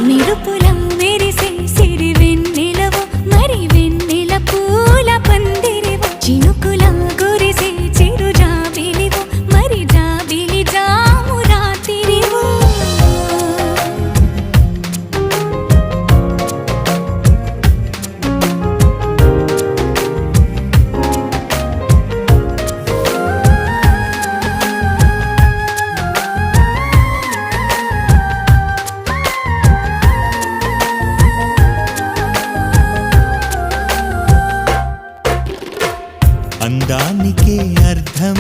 మెరుపులా మెరిసే సిరి వెన్నెలవో మరి వెన్నెల పూల పందిరివో చినుకులా గురిసే చిరు జాబిలివో మరి జాబిలి జాము రాత్రివో అందానికే అర్థం